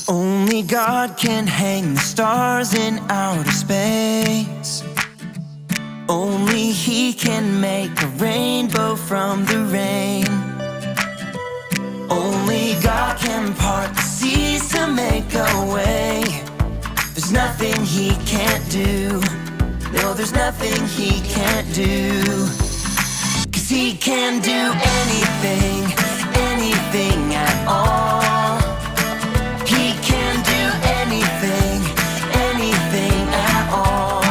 Only God can hang the stars in outer space. Only He can make a rainbow from the rain. Only God can part the seas to make a way. There's nothing He can't do. No, there's nothing He can't do. 'Cause He can do anything, anything at all. He can do anything, anything at all.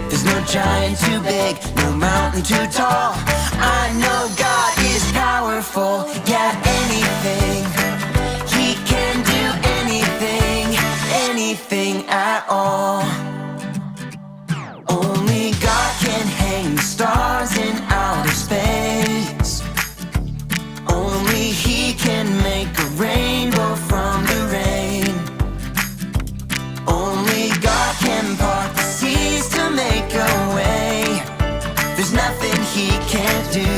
There's no giant too big, no mountain too tall. I know God is powerful, yeah, anything. He can do anything, anything at all. Only God can hang the stars in outer space. Only He can make a rainbow from the rain. Only God can part the seas to make a way. There's nothing He can't do.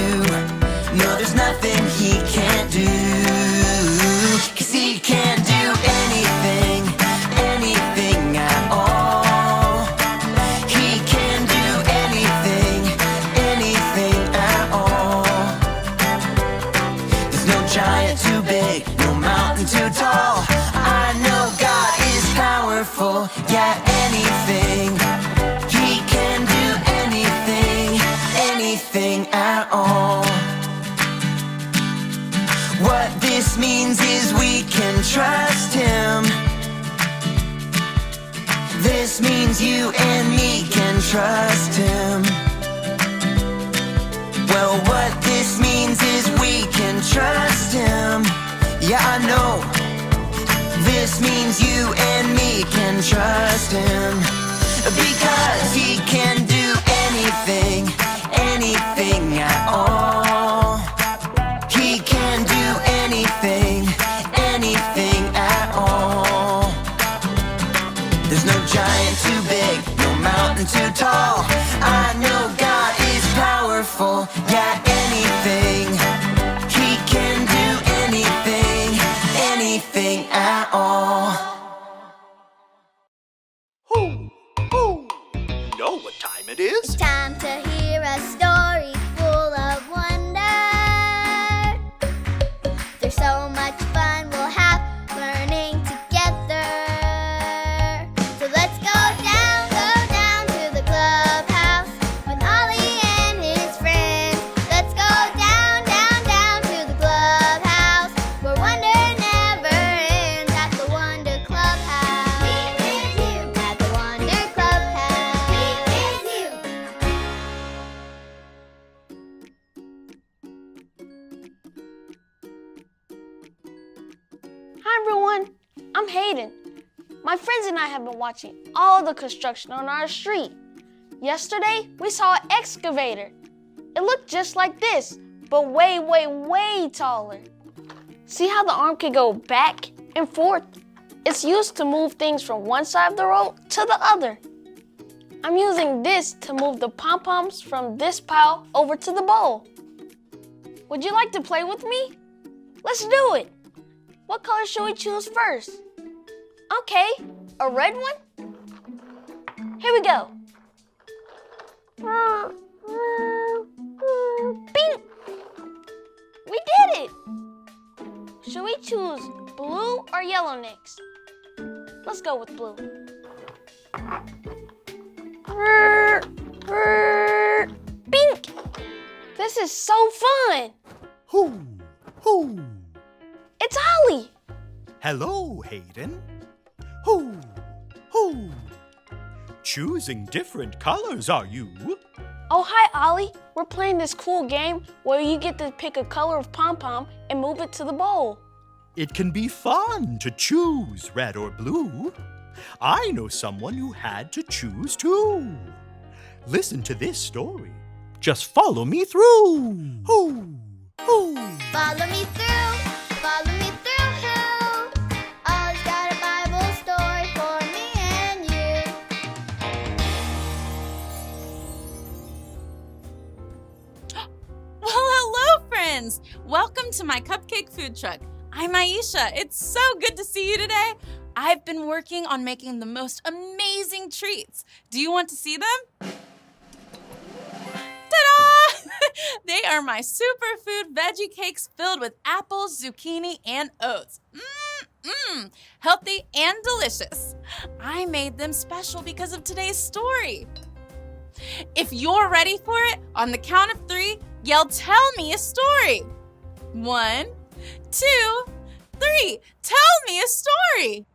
No, there's nothing He can't do. 'Cause He can do anything, anything at all. He can do anything, anything at all. There's no giant too big, no mountain too tall. I know God is powerful, yeah, anything. He can do anything, anything at all. What this means is we can trust Him. This means you and me can trust Him. Well, what this means is we can trust Him. Yeah, I know. This means you and me can trust Him. Because He can do anything, anything at all. He can do anything, anything at all. There's no giant too big, no mountain too tall. I know God is powerful, yeah, anything. He can do anything, anything at all. You know what time it is? It's time to hear a story full of wonder. There's so much fun we'll have learning together. So let's go down to the clubhouse with Ollie and his friends. Let's go down to the clubhouse where wonder never ends at the Wonder Clubhouse. Meet with you at the Wonder Clubhouse. Meet with you. Hi everyone, I'm Hayden. My friends and I have been watching all the construction on our street. Yesterday, we saw an excavator. It looked just like this, but way, way, way taller. See how the arm can go back and forth? It's used to move things from one side of the road to the other. I'm using this to move the pom-poms from this pile over to the bowl. Would you like to play with me? Let's do it. What color should we choose first? Okay, a red one? Here we go. Bing! We did it! Should we choose blue or yellow next? Let's go with blue. Bing! This is so fun! Hoo! It's Ollie! Hello, Hayden. Hoo! Choosing different colors, are you? Oh, hi, Ollie. We're playing this cool game where you get to pick a color of pom-pom and move it to the bowl. It can be fun to choose red or blue. I know someone who had to choose too. Listen to this story. Just follow me through. Hoo! Follow me through, follow me through, who? Ollie's got a Bible story for me and you. Well, hello, friends. Welcome to my cupcake food truck. I'm Aisha. It's so good to see you today. I've been working on making the most amazing treats. Do you want to see them? Ta-da! They are my superfood veggie cakes filled with apples, zucchini, and oats. Healthy and delicious. I made them special because of today's story. If you're ready for it, on the count of 3, yell, "Tell me a story." 1, 2, 3. Tell me a story.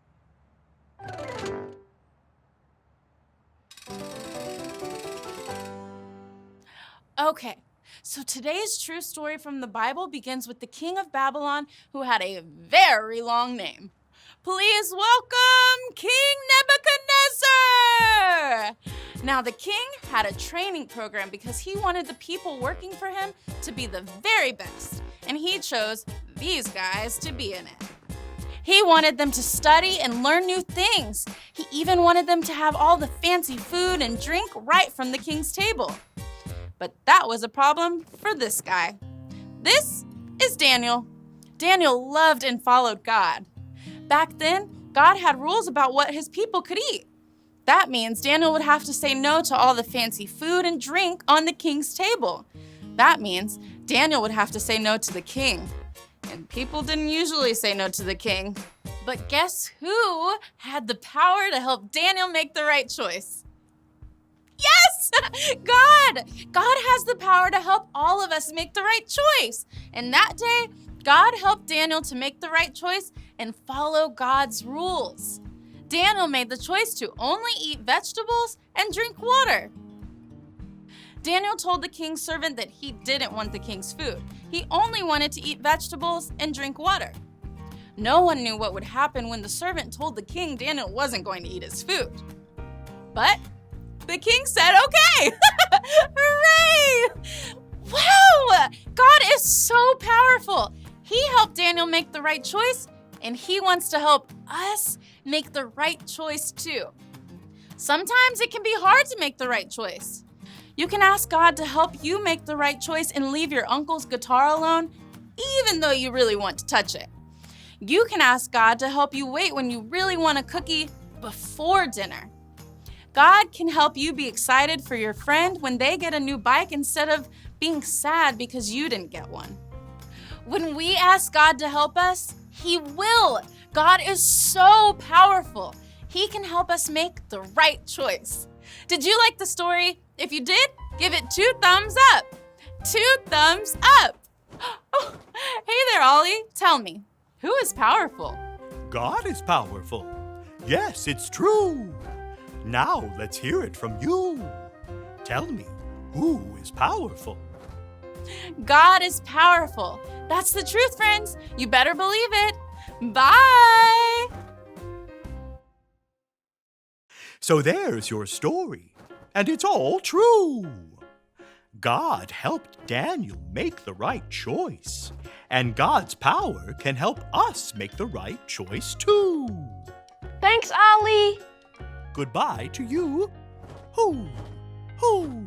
Okay, so today's true story from the Bible begins with the king of Babylon who had a very long name. Please welcome King Nebuchadnezzar! Now, the king had a training program because he wanted the people working for him to be the very best, and he chose these guys to be in it. He wanted them to study and learn new things. He even wanted them to have all the fancy food and drink right from the king's table. But that was a problem for this guy. This is Daniel. Daniel loved and followed God. Back then, God had rules about what his people could eat. That means Daniel would have to say no to all the fancy food and drink on the king's table. That means Daniel would have to say no to the king. And people didn't usually say no to the king. But guess who had the power to help Daniel make the right choice? Yes! God! God has the power to help all of us make the right choice. And that day, God helped Daniel to make the right choice and follow God's rules. Daniel made the choice to only eat vegetables and drink water. Daniel told the king's servant that he didn't want the king's food. He only wanted to eat vegetables and drink water. No one knew what would happen when the servant told the king Daniel wasn't going to eat his food. But the king said, okay! Hooray! Wow! God is so powerful. He helped Daniel make the right choice, and he wants to help us make the right choice too. Sometimes it can be hard to make the right choice. You can ask God to help you make the right choice and leave your uncle's guitar alone, even though you really want to touch it. You can ask God to help you wait when you really want a cookie before dinner. God can help you be excited for your friend when they get a new bike instead of being sad because you didn't get one. When we ask God to help us, He will. God is so powerful. He can help us make the right choice. Did you like the story? If you did, give it 2 thumbs up. 2 thumbs up. Oh, hey there, Ollie. Tell me, who is powerful? God is powerful. Yes, it's true. Now let's hear it from you. Tell me, who is powerful? God is powerful. That's the truth, friends. You better believe it. Bye. So there's your story, and it's all true. God helped Daniel make the right choice, and God's power can help us make the right choice too. Thanks, Ollie. Goodbye to you. Hoo, hoo.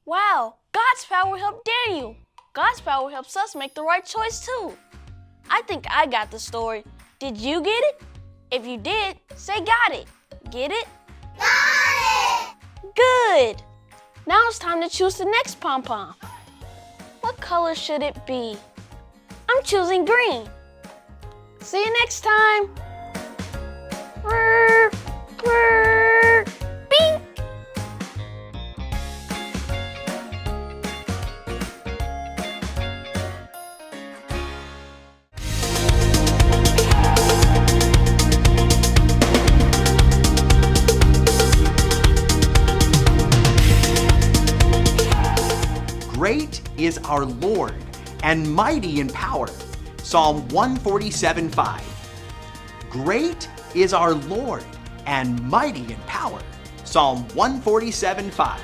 Wow, God's power helped Daniel. God's power helps us make the right choice too. I think I got the story. Did you get it? If you did, say got it. Get it? Got it! Good. Now it's time to choose the next pom-pom. What color should it be? I'm choosing green. See you next time. Brr, brr, bing. Great is our Lord, and mighty in power. Psalm 147:5. Great is our Lord, and mighty in power. Psalm 147:5.